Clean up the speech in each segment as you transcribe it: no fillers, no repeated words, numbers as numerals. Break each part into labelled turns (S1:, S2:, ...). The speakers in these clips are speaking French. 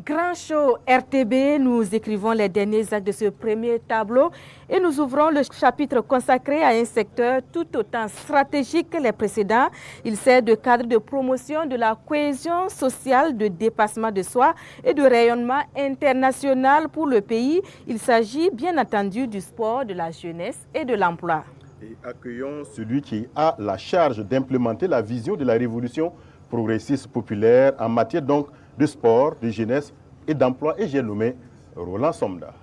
S1: Grand show RTB, nous écrivons les derniers actes de ce premier tableau et nous ouvrons le chapitre consacré à un secteur tout autant stratégique que les précédents. Il sert de cadre de promotion de la cohésion sociale, de dépassement de soi et de rayonnement international pour le pays. Il s'agit bien entendu du sport, de la jeunesse et de l'emploi.
S2: Et accueillons celui qui a la charge d'implémenter la vision de la révolution progressiste populaire en matière donc de sport, de jeunesse et d'emploi, et j'ai nommé Roland Somda.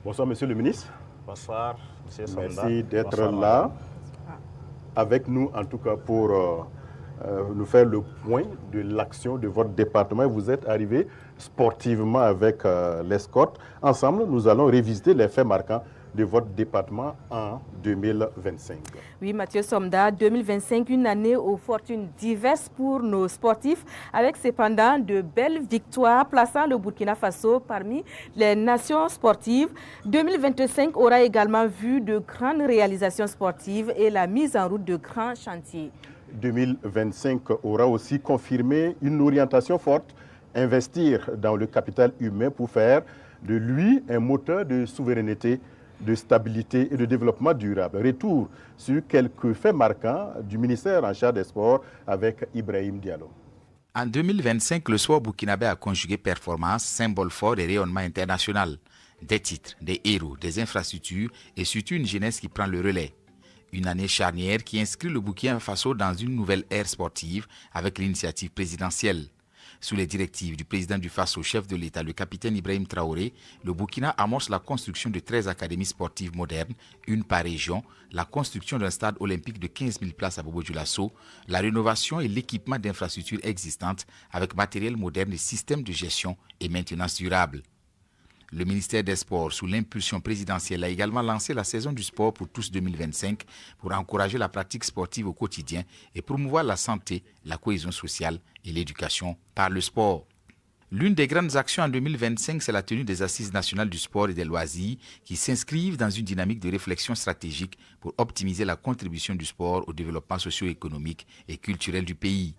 S2: Bonsoir, monsieur le ministre.
S3: Bonsoir, monsieur Somda.
S2: Merci d'être là avec nous, en tout cas pour nous faire le point de l'action de votre département. Vous êtes arrivé sportivement avec l'escorte. Ensemble, nous allons révisiter les faits marquants de votre département en 2025.
S1: Oui, Mathieu Somda, 2025, une année aux fortunes diverses pour nos sportifs, avec cependant de belles victoires plaçant le Burkina Faso parmi les nations sportives. 2025 aura également vu de grandes réalisations sportives et la mise en route de grands chantiers.
S2: 2025 aura aussi confirmé une orientation forte, investir dans le capital humain pour faire de lui un moteur de souveraineté, de stabilité et de développement durable. Retour sur quelques faits marquants du ministère en charge des sports avec Ibrahim Diallo.
S4: En 2025, le sport burkinabé a conjugué performance, symbole fort et rayonnement international. Des titres, des héros, des infrastructures et surtout une jeunesse qui prend le relais. Une année charnière qui inscrit le Burkina Faso dans une nouvelle ère sportive avec l'initiative présidentielle. Sous les directives du président du Faso, chef de l'État, le capitaine Ibrahim Traoré, le Burkina amorce la construction de 13 académies sportives modernes, une par région, la construction d'un stade olympique de 15 000 places à Bobo-Dioulasso, la rénovation et l'équipement d'infrastructures existantes avec matériel moderne et systèmes de gestion et maintenance durable. Le ministère des Sports, sous l'impulsion présidentielle, a également lancé la saison du sport pour tous 2025 pour encourager la pratique sportive au quotidien et promouvoir la santé, la cohésion sociale et l'éducation par le sport. L'une des grandes actions en 2025, c'est la tenue des Assises nationales du sport et des loisirs qui s'inscrivent dans une dynamique de réflexion stratégique pour optimiser la contribution du sport au développement socio-économique et culturel du pays.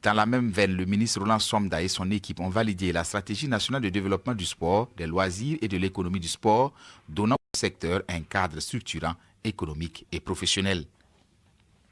S4: Dans la même veine, le ministre Roland Somda et son équipe ont validé la stratégie nationale de développement du sport, des loisirs et de l'économie du sport, donnant au secteur un cadre structurant, économique et professionnel.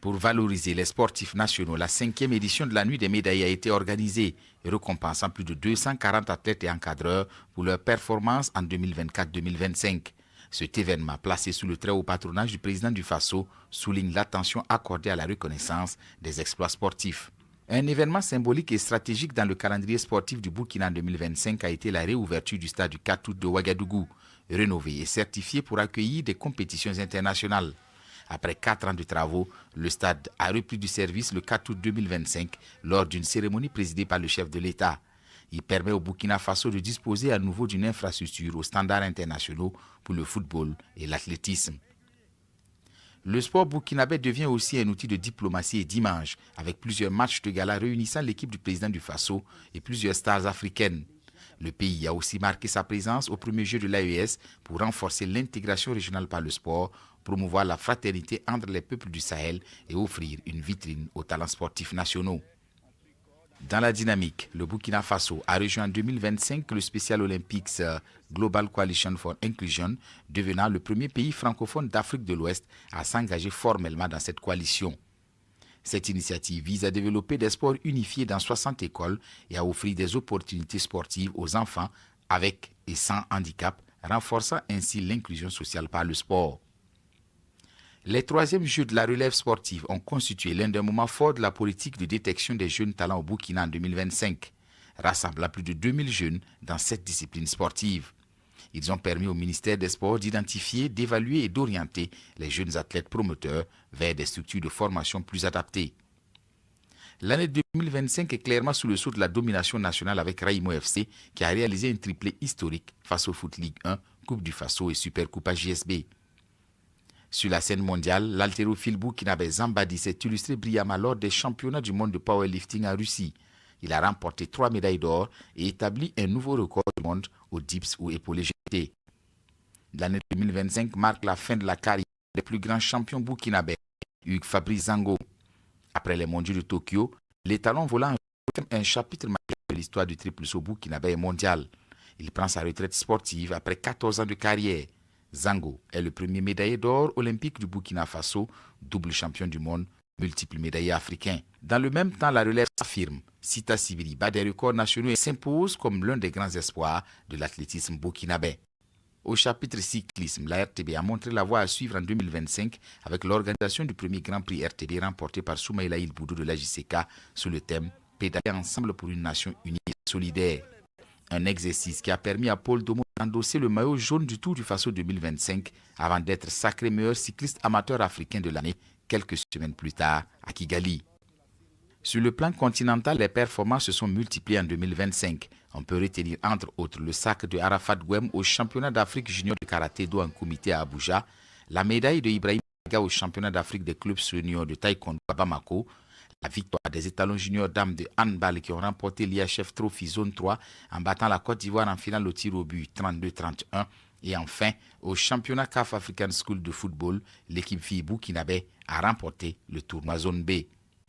S4: Pour valoriser les sportifs nationaux, la 5e édition de la Nuit des médailles a été organisée, récompensant plus de 240 athlètes et encadreurs pour leurs performances en 2024-2025. Cet événement, placé sous le très haut patronage du président du Faso, souligne l'attention accordée à la reconnaissance des exploits sportifs. Un événement symbolique et stratégique dans le calendrier sportif du Burkina en 2025 a été la réouverture du stade du 4 août de Ouagadougou, rénové et certifié pour accueillir des compétitions internationales. Après 4 ans de travaux, le stade a repris du service le 4 août 2025 lors d'une cérémonie présidée par le chef de l'État. Il permet au Burkina Faso de disposer à nouveau d'une infrastructure aux standards internationaux pour le football et l'athlétisme. Le sport burkinabé devient aussi un outil de diplomatie et d'image, avec plusieurs matchs de gala réunissant l'équipe du président du Faso et plusieurs stars africaines. Le pays a aussi marqué sa présence au premier jeu de l'AES pour renforcer l'intégration régionale par le sport, promouvoir la fraternité entre les peuples du Sahel et offrir une vitrine aux talents sportifs nationaux. Dans la dynamique, le Burkina Faso a rejoint en 2025 le Special Olympics Global Coalition for Inclusion, devenant le premier pays francophone d'Afrique de l'Ouest à s'engager formellement dans cette coalition. Cette initiative vise à développer des sports unifiés dans 60 écoles et à offrir des opportunités sportives aux enfants avec et sans handicap, renforçant ainsi l'inclusion sociale par le sport. Les 3e Jeux de la relève sportive ont constitué l'un des moments forts de la politique de détection des jeunes talents au Burkina en 2025, rassemblant plus de 2000 jeunes dans 7 disciplines sportives. Ils ont permis au ministère des Sports d'identifier, d'évaluer et d'orienter les jeunes athlètes promoteurs vers des structures de formation plus adaptées. L'année 2025 est clairement sous le sceau de la domination nationale avec Raïmo FC qui a réalisé un triplé historique face au Foot Ligue 1, Coupe du Faso et Super Coupe AJSB. Sur la scène mondiale, l'haltérophile burkinabé Zambadi s'est illustré brillamment lors des championnats du monde de powerlifting en Russie, Il a remporté 3 médailles d'or et établi un nouveau record du monde au dips ou épaulé jeté. L'année 2025 marque la fin de la carrière des plus grands champions burkinabés, Hugues Fabrice Zango. Après les mondiaux de Tokyo, les talons volants un chapitre majeur de l'histoire du triple saut burkinabé mondial. Il prend sa retraite sportive après 14 ans de carrière. Zango est le premier médaillé d'or olympique du Burkina Faso, double champion du monde, multiple médaillé africain. Dans le même temps, la relève s'affirme. Sita Sibiri bat des records nationaux et s'impose comme l'un des grands espoirs de l'athlétisme burkinabé. Au chapitre cyclisme, la RTB a montré la voie à suivre en 2025 avec l'organisation du premier Grand Prix RTB remporté par Soumaïla Il-Boudou de la JCK sous le thème « Pédaler ensemble pour une nation unie et solidaire ». Un exercice qui a permis à Paul Domo d'endosser le maillot jaune du Tour du Faso 2025 avant d'être sacré meilleur cycliste amateur africain de l'année quelques semaines plus tard à Kigali. Sur le plan continental, les performances se sont multipliées en 2025. On peut retenir entre autres le sacre de Arafat Gwem au championnat d'Afrique junior de karaté-do en comité à Abuja, la médaille de Ibrahim Aga au championnat d'Afrique des clubs seniors de taekwondo à Bamako, la victoire des étalons juniors dames de handball qui ont remporté l'IHF Trophy Zone 3 en battant la Côte d'Ivoire en finale au tir au but 32-31. Et enfin, au championnat CAF African School de football, l'équipe fille burkinabé a remporté le tournoi Zone B.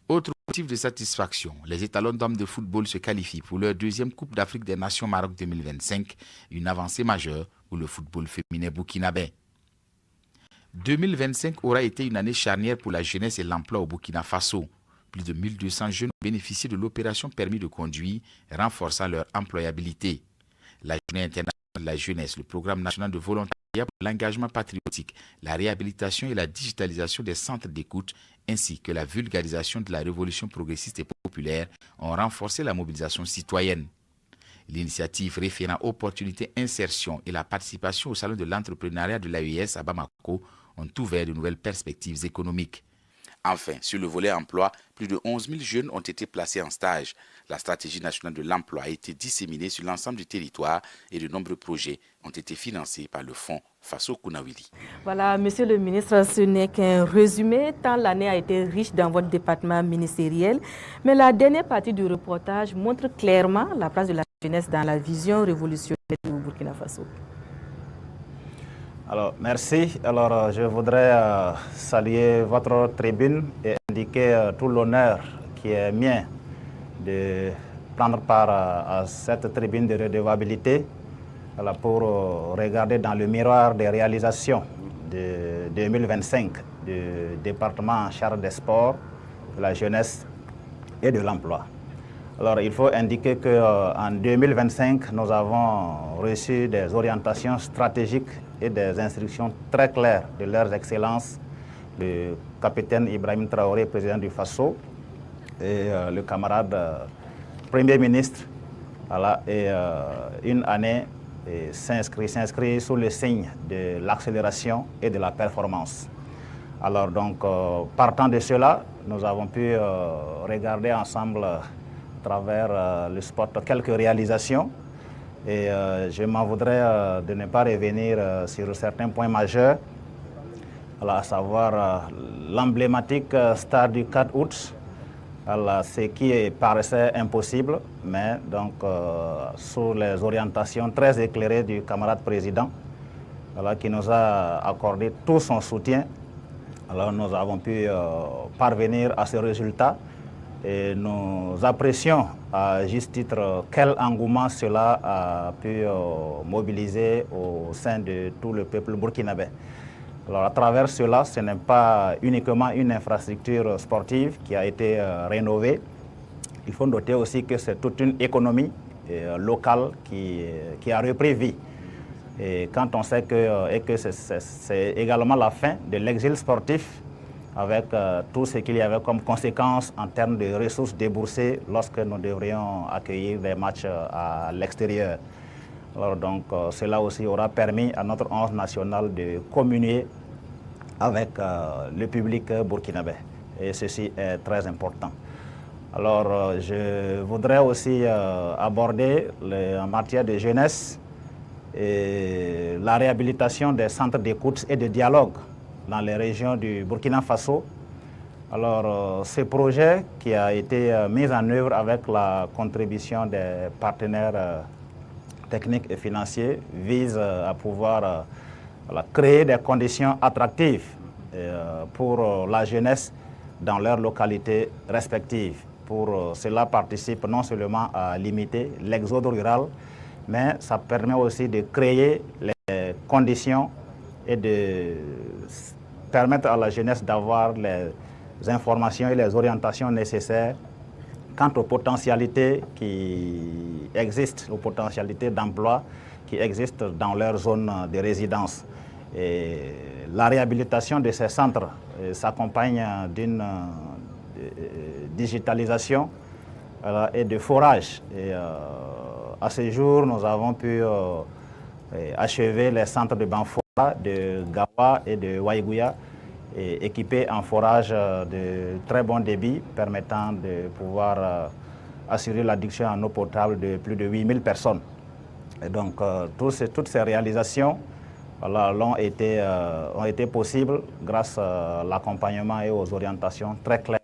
S4: Autre motif de satisfaction, les étalons d'hommes de football se qualifient pour leur deuxième Coupe d'Afrique des Nations Maroc 2025, une avancée majeure pour le football féminin burkinabé. 2025 aura été une année charnière pour la jeunesse et l'emploi au Burkina Faso. Plus de 1200 jeunes ont bénéficié de l'opération permis de conduire, renforçant leur employabilité. La Journée internationale de la jeunesse, le programme national de volontariat pour l'engagement patriotique, la réhabilitation et la digitalisation des centres d'écoute, ainsi que la vulgarisation de la révolution progressiste et populaire ont renforcé la mobilisation citoyenne. L'initiative référant opportunités, insertion et la participation au salon de l'entrepreneuriat de l'AES à Bamako ont ouvert de nouvelles perspectives économiques. Enfin, sur le volet emploi, plus de 11 000 jeunes ont été placés en stage. La stratégie nationale de l'emploi a été disséminée sur l'ensemble du territoire et de nombreux projets ont été financés par le fonds Faso Kounawili.
S1: Voilà, monsieur le ministre, ce n'est qu'un résumé, tant l'année a été riche dans votre département ministériel. Mais la dernière partie du reportage montre clairement la place de la jeunesse dans la vision révolutionnaire du Burkina Faso.
S3: Alors, merci. Alors, je voudrais saluer votre tribune et indiquer tout l'honneur qui est mien de prendre part à cette tribune de redevabilité pour regarder dans le miroir des réalisations de 2025 du département en charge des sports, de la jeunesse et de l'emploi. Alors, il faut indiquer qu'en 2025, nous avons reçu des orientations stratégiques et des instructions très claires de leurs excellences, le capitaine Ibrahim Traoré, président du FASO, et le camarade Premier ministre. Voilà, et une année s'inscrit sous le signe de l'accélération et de la performance. Alors donc, partant de cela, nous avons pu regarder ensemble à travers le spot quelques réalisations. Et je m'en voudrais de ne pas revenir sur certains points majeurs, à savoir l'emblématique stade du 4 août, ce qui paraissait impossible, mais donc sous les orientations très éclairées du camarade président, qui nous a accordé tout son soutien. Alors nous avons pu parvenir à ce résultat. Et nous apprécions à juste titre quel engouement cela a pu mobiliser au sein de tout le peuple burkinabé. Alors à travers cela, ce n'est pas uniquement une infrastructure sportive qui a été rénovée. Il faut noter aussi que c'est toute une économie locale qui a repris vie. Et quand on sait que c'est également la fin de l'exil sportif, avec tout ce qu'il y avait comme conséquence en termes de ressources déboursées lorsque nous devrions accueillir des matchs à l'extérieur. Alors donc cela aussi aura permis à notre 11 national de communier avec le public burkinabé. Et ceci est très important. Alors je voudrais aussi aborder en matière de jeunesse et la réhabilitation des centres d'écoute et de dialogue dans les régions du Burkina Faso. Alors, ce projet qui a été mis en œuvre avec la contribution des partenaires techniques et financiers vise à pouvoir créer des conditions attractives pour la jeunesse dans leurs localités respectives. Pour cela participe non seulement à limiter l'exode rural, mais ça permet aussi de créer les conditions et de permettre à la jeunesse d'avoir les informations et les orientations nécessaires quant aux potentialités qui existent, aux potentialités d'emploi qui existent dans leur zone de résidence. Et la réhabilitation de ces centres s'accompagne d'une digitalisation et de forage. Et à ce jour, nous avons pu achever les centres de Banfora, de Gawa et de Waïgouya, équipés en forage de très bon débit, permettant de pouvoir assurer l'adduction en eau potable de plus de 8000 personnes. Et donc, toutes ces réalisations ont été possibles grâce à l'accompagnement et aux orientations très claires.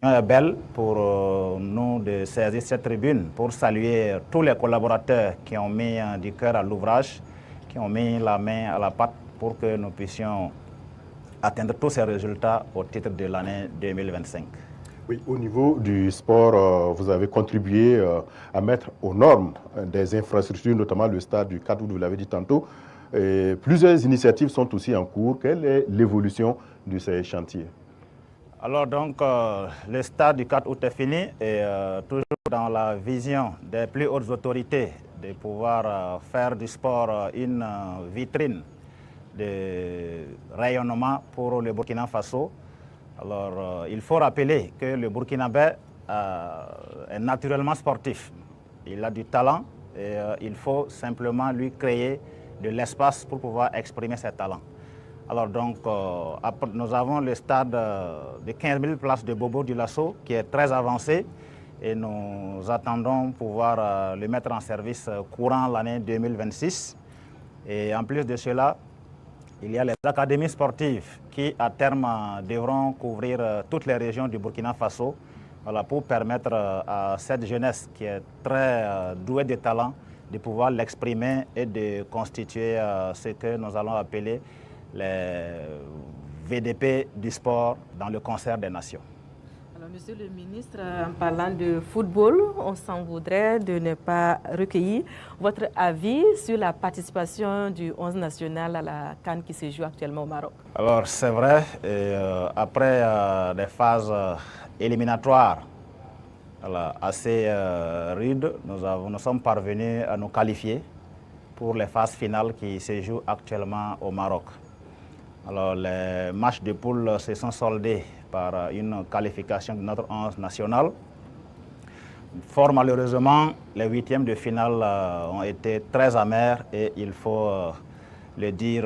S3: L'occasion est belle pour nous de saisir cette tribune pour saluer tous les collaborateurs qui ont mis du cœur à l'ouvrage, qui ont mis la main à la pâte pour que nous puissions atteindre tous ces résultats au titre de l'année 2025.
S2: Oui, au niveau du sport, vous avez contribué à mettre aux normes des infrastructures, notamment le stade du 4 août, vous l'avez dit tantôt. Et plusieurs initiatives sont aussi en cours. Quelle est l'évolution de ces chantiers?
S3: Alors donc, le stade du 4 août est fini et toujours dans la vision des plus hautes autorités de pouvoir faire du sport une vitrine de rayonnement pour le Burkina Faso. Alors, il faut rappeler que le Burkinabé est naturellement sportif. Il a du talent et il faut simplement lui créer de l'espace pour pouvoir exprimer ses talents. Alors donc, nous avons le stade de 15 000 places de Bobo Dioulasso qui est très avancé et nous attendons pouvoir le mettre en service courant l'année 2026. Et en plus de cela, il y a les académies sportives qui, à terme, devront couvrir toutes les régions du Burkina Faso pour permettre à cette jeunesse qui est très douée de talent de pouvoir l'exprimer et de constituer ce que nous allons appeler les VDP du sport dans le concert des nations.
S1: Alors, Monsieur le ministre, en parlant de football, on s'en voudrait de ne pas recueillir votre avis sur la participation du 11 national à la CAN qui se joue actuellement au Maroc.
S3: Alors, c'est vrai, après des phases éliminatoires assez rudes, nous sommes parvenus à nous qualifier pour les phases finales qui se jouent actuellement au Maroc. Alors, les matchs de poule se sont soldés par une qualification de notre 11 national. Fort malheureusement, les huitièmes de finale ont été très amers et il faut le dire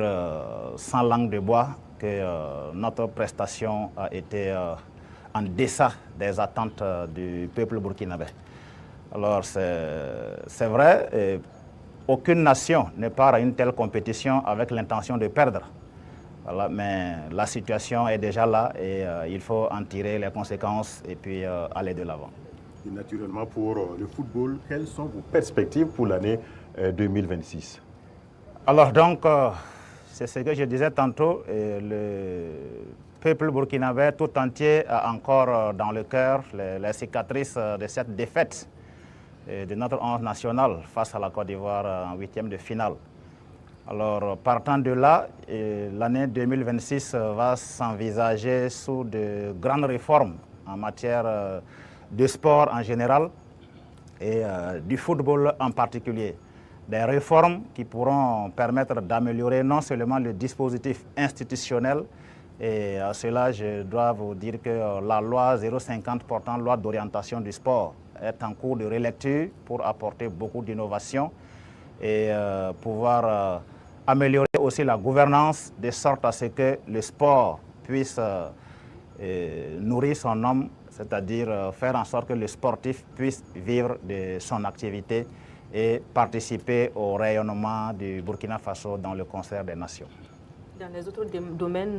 S3: sans langue de bois que notre prestation a été en deçà des attentes du peuple burkinabé. Alors, c'est vrai, aucune nation ne part à une telle compétition avec l'intention de perdre. Voilà, mais la situation est déjà là et il faut en tirer les conséquences et puis aller de l'avant.
S2: Et naturellement, pour le football, quelles sont vos perspectives pour l'année 2026?
S3: Alors donc, c'est ce que je disais tantôt, le peuple burkinabé tout entier a encore dans le cœur les cicatrices de cette défaite de notre 11 national face à la Côte d'Ivoire en huitième de finale. Alors, partant de là, l'année 2026 va s'envisager sous de grandes réformes en matière de sport en général et du football en particulier. Des réformes qui pourront permettre d'améliorer non seulement le dispositif institutionnel, et à cela, je dois vous dire que la loi 050 portant loi d'orientation du sport est en cours de relecture pour apporter beaucoup d'innovations et pouvoir améliorer aussi la gouvernance de sorte à ce que le sport puisse nourrir son homme, c'est-à-dire faire en sorte que le sportif puisse vivre de son activité et participer au rayonnement du Burkina Faso dans le concert des nations.
S1: Dans les autres domaines,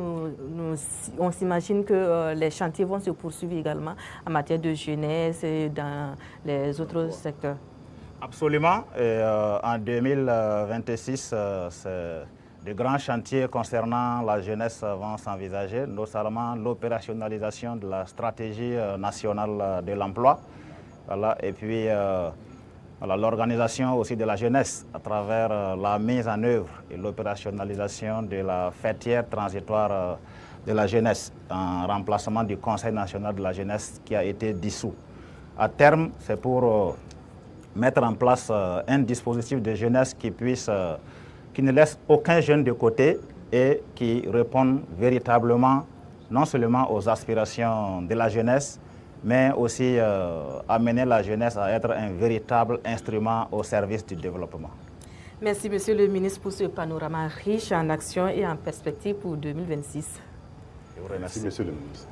S1: on s'imagine que les chantiers vont se poursuivre également en matière de jeunesse et dans les autres secteurs.
S3: Absolument. Et, en 2026, de grands chantiers concernant la jeunesse vont s'envisager, notamment l'opérationnalisation de la stratégie nationale de l'emploi. Voilà, et puis l'organisation aussi de la jeunesse à travers la mise en œuvre et l'opérationnalisation de la fêtière transitoire de la jeunesse en remplacement du Conseil national de la jeunesse qui a été dissous. À terme, c'est pour mettre en place un dispositif de jeunesse qui ne laisse aucun jeune de côté et qui répond véritablement non seulement aux aspirations de la jeunesse, mais aussi amener la jeunesse à être un véritable instrument au service du développement.
S1: Merci, Monsieur le ministre, pour ce panorama riche en actions et en perspectives pour 2026.
S3: Je vous remercie.
S2: Merci, Monsieur le ministre.